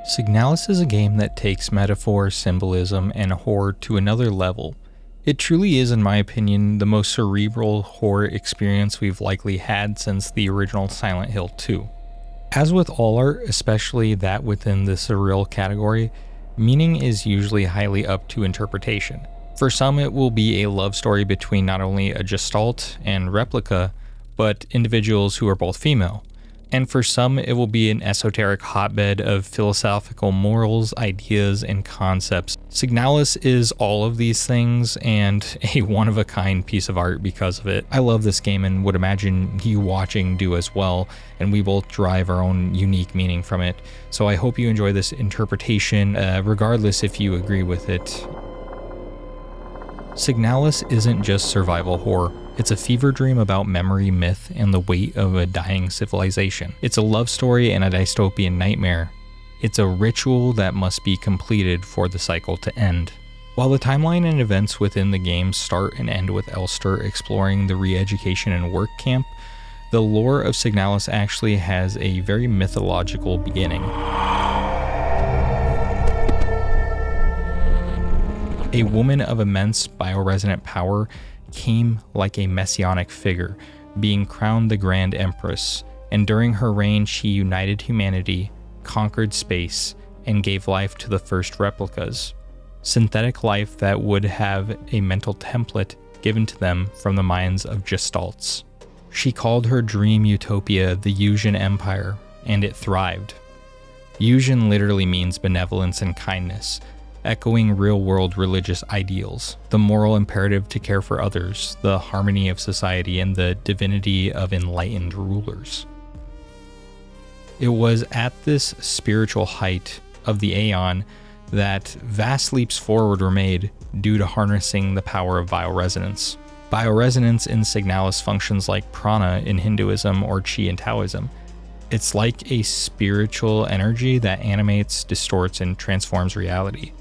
Signalis is a game that takes metaphor, symbolism, and horror to another level. It truly is, in my opinion, the most cerebral horror experience we've likely had since the original Silent Hill 2. As with all art, especially that within the surreal category, meaning is usually highly up to interpretation. For some, it will be a love story between not only a gestalt and replica, but individuals who are both female. And for some, it will be an esoteric hotbed of philosophical morals, ideas, and concepts. Signalis is all of these things and a one-of-a-kind piece of art because of it. I love this game and would imagine you watching do as well, and we both derive our own unique meaning from it. So I hope you enjoy this interpretation, regardless if you agree with it. Signalis isn't just survival horror. It's a fever dream about memory, myth, and the weight of a dying civilization. It's a love story and a dystopian nightmare. It's a ritual that must be completed for the cycle to end. While the timeline and events within the game start and end with Elster exploring the re-education and work camp, the lore of Signalis actually has a very mythological beginning. A woman of immense bioresonant power came like a messianic figure, being crowned the Grand Empress, and during her reign she united humanity, conquered space, and gave life to the first replicas. Synthetic life that would have a mental template given to them from the minds of gestalts. She called her dream utopia the Yuuzhan Empire, and it thrived. Yuuzhan literally means benevolence and kindness, echoing real-world religious ideals, the moral imperative to care for others, the harmony of society, and the divinity of enlightened rulers. It was at this spiritual height of the Aeon that vast leaps forward were made due to harnessing the power of bioresonance. Bioresonance in Signalis functions like prana in Hinduism or chi in Taoism. It's like a spiritual energy that animates, distorts, and transforms reality.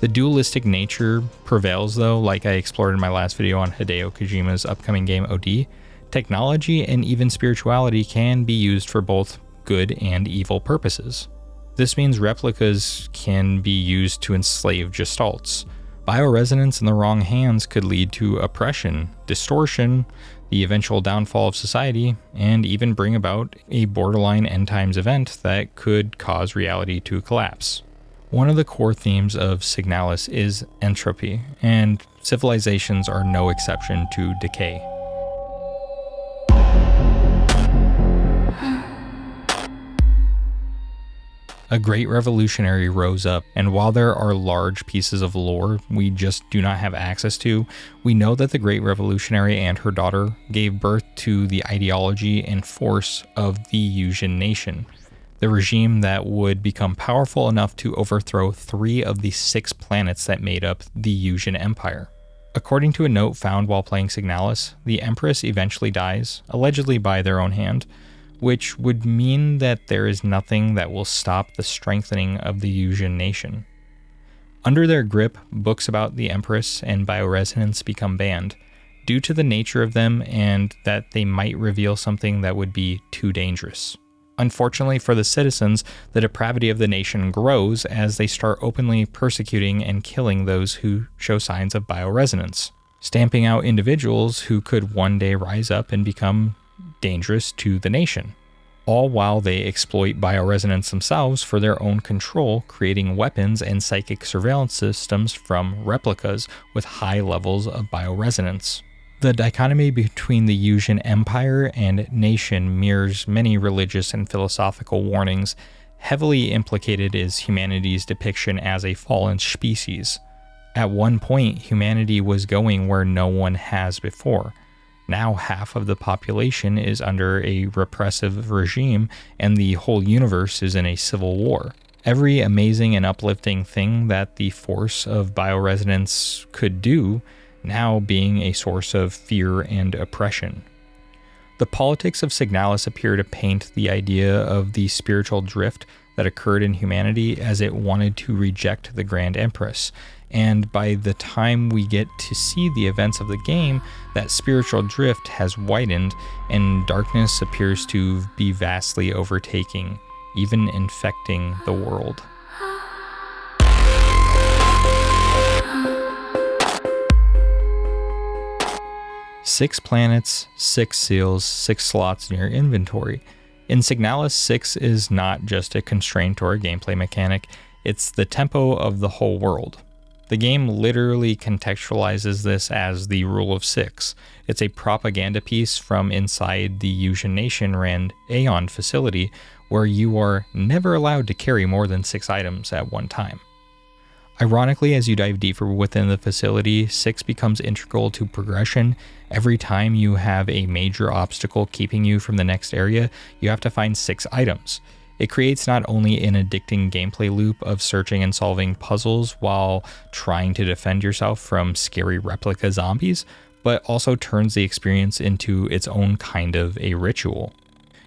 The dualistic nature prevails though, like I explored in my last video on Hideo Kojima's upcoming game OD. Technology and even spirituality can be used for both good and evil purposes. This means replicas can be used to enslave gestalts. Bioresonance in the wrong hands could lead to oppression, distortion, the eventual downfall of society, and even bring about a borderline end times event that could cause reality to collapse. One of the core themes of Signalis is entropy, and civilizations are no exception to decay. A great revolutionary rose up, and while there are large pieces of lore we just do not have access to, we know that the great revolutionary and her daughter gave birth to the ideology and force of the Yuuzhan nation, the regime that would become powerful enough to overthrow 3 of the 6 planets that made up the Yuuzhan Empire. According to a note found while playing Signalis, the Empress eventually dies, allegedly by their own hand, which would mean that there is nothing that will stop the strengthening of the Yuuzhan nation. Under their grip, books about the Empress and bioresonance become banned, due to the nature of them and that they might reveal something that would be too dangerous. Unfortunately for the citizens, the depravity of the nation grows as they start openly persecuting and killing those who show signs of bioresonance, stamping out individuals who could one day rise up and become dangerous to the nation, all while they exploit bioresonance themselves for their own control, creating weapons and psychic surveillance systems from replicas with high levels of bioresonance. The dichotomy between the Yuuzhan Empire and nation mirrors many religious and philosophical warnings. Heavily implicated is humanity's depiction as a fallen species. At one point, humanity was going where no one has before. Now half of the population is under a repressive regime, and the whole universe is in a civil war. Every amazing and uplifting thing that the force of bioresonance could do now being a source of fear and oppression. The politics of Signalis appear to paint the idea of the spiritual drift that occurred in humanity as it wanted to reject the Grand Empress, and by the time we get to see the events of the game, that spiritual drift has widened and darkness appears to be vastly overtaking even infecting the world. Six planets, 6 seals, 6 slots in your inventory. In Signalis, 6 is not just a constraint or a gameplay mechanic, it's the tempo of the whole world. The game literally contextualizes this as the rule of 6. It's a propaganda piece from inside the Yuuzhan Nation-ran Aeon facility, where you are never allowed to carry more than 6 items at one time. Ironically, as you dive deeper within the facility, 6 becomes integral to progression. Every time you have a major obstacle keeping you from the next area, you have to find 6 items. It creates not only an addicting gameplay loop of searching and solving puzzles while trying to defend yourself from scary replica zombies, but also turns the experience into its own kind of a ritual.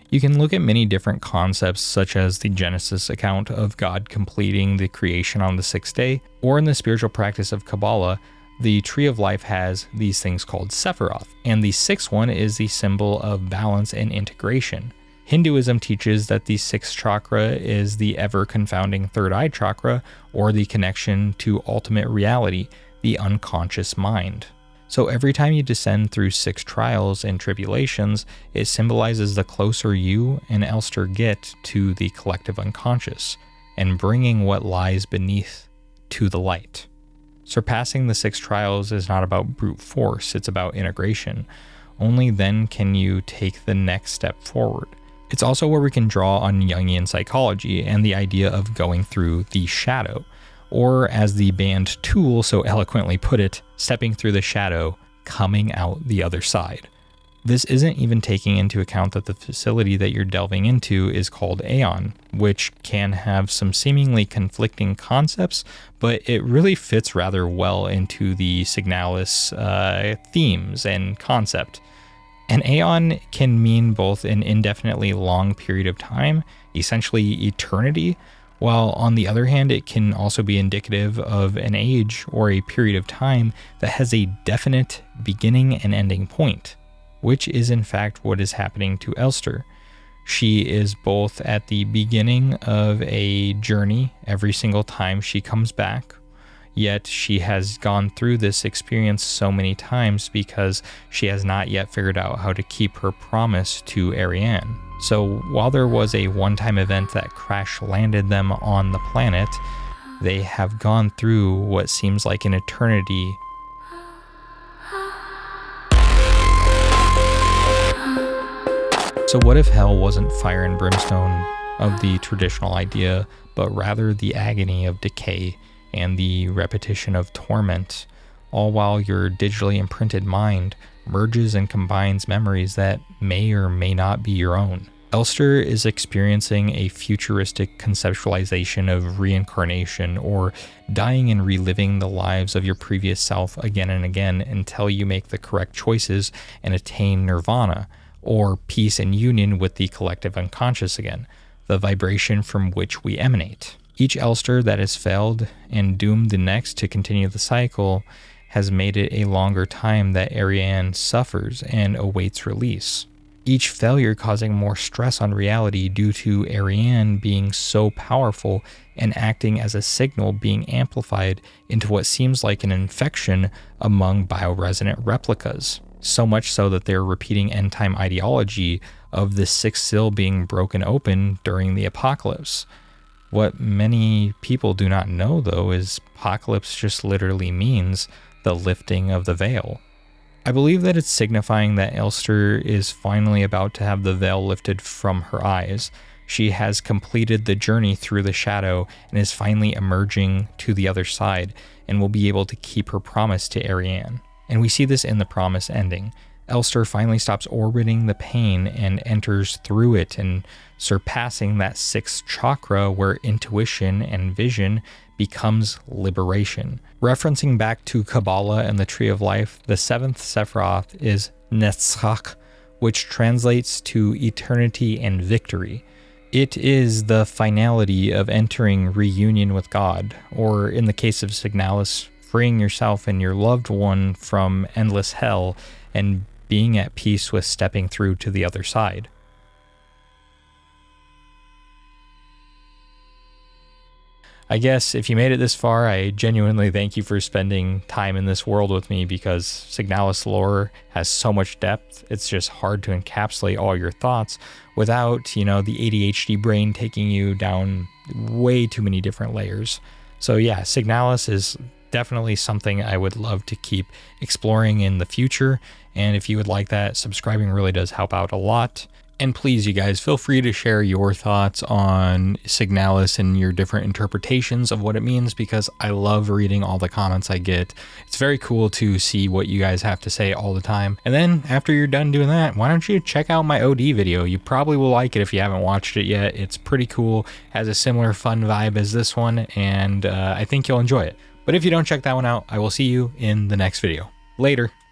You can look at many different concepts, such as the Genesis account of God completing the creation on the 6th day, or in the spiritual practice of Kabbalah, the Tree of Life has these things called Sephiroth, and the 6th one is the symbol of balance and integration. Hinduism teaches that the 6th chakra is the ever-confounding third eye chakra, or the connection to ultimate reality, the unconscious mind. So every time you descend through 6 trials and tribulations, it symbolizes the closer you and Elster get to the collective unconscious, and bringing what lies beneath to the light. Surpassing the 6 trials is not about brute force, it's about integration. Only then can you take the next step forward. It's also where we can draw on Jungian psychology and the idea of going through the shadow, or as the band Tool so eloquently put it, stepping through the shadow, coming out the other side. This isn't even taking into account that the facility that you're delving into is called Aeon, which can have some seemingly conflicting concepts, but it really fits rather well into the Signalis themes and concept. An Aeon can mean both an indefinitely long period of time, essentially eternity, while on the other hand it can also be indicative of an age or a period of time that has a definite beginning and ending point, which is in fact what is happening to Elster. She is both at the beginning of a journey every single time she comes back, yet she has gone through this experience so many times because she has not yet figured out how to keep her promise to Ariane. So while there was a one-time event that crash-landed them on the planet, they have gone through what seems like an eternity. So what if hell wasn't fire and brimstone of the traditional idea, but rather the agony of decay and the repetition of torment, all while your digitally imprinted mind merges and combines memories that may or may not be your own? Elster is experiencing a futuristic conceptualization of reincarnation, or dying and reliving the lives of your previous self again and again until you make the correct choices and attain nirvana, or peace and union with the collective unconscious again, the vibration from which we emanate. Each Elster that has failed and doomed the next to continue the cycle has made it a longer time that Ariane suffers and awaits release. Each failure causing more stress on reality due to Ariane being so powerful and acting as a signal being amplified into what seems like an infection among bioresonant replicas. So much so that they're repeating end-time ideology of the 6th seal being broken open during the apocalypse. What many people do not know, though, is apocalypse just literally means the lifting of the veil. I believe that it's signifying that Elster is finally about to have the veil lifted from her eyes. She has completed the journey through the shadow and is finally emerging to the other side and will be able to keep her promise to Ariane. And we see this in the promise ending. Elster finally stops orbiting the pain and enters through it, and surpassing that 6th chakra where intuition and vision becomes liberation. Referencing back to Kabbalah and the Tree of Life, the 7th Sephiroth is Netzach, which translates to eternity and victory. It is the finality of entering reunion with God, or in the case of Signalis, freeing yourself and your loved one from endless hell and being at peace with stepping through to the other side. I guess if you made it this far, I genuinely thank you for spending time in this world with me, because Signalis lore has so much depth. It's just hard to encapsulate all your thoughts without, you know, the ADHD brain taking you down way too many different layers. So yeah, Signalis is definitely something I would love to keep exploring in the future. And if you would like that, subscribing really does help out a lot. And please, you guys, feel free to share your thoughts on Signalis and your different interpretations of what it means, because I love reading all the comments I get. It's very cool to see what you guys have to say all the time. And then after you're done doing that, why don't you check out my OD video? You probably will like it if you haven't watched it yet. It's pretty cool, has a similar fun vibe as this one, and I think you'll enjoy it. But if you don't check that one out, I will see you in the next video. Later.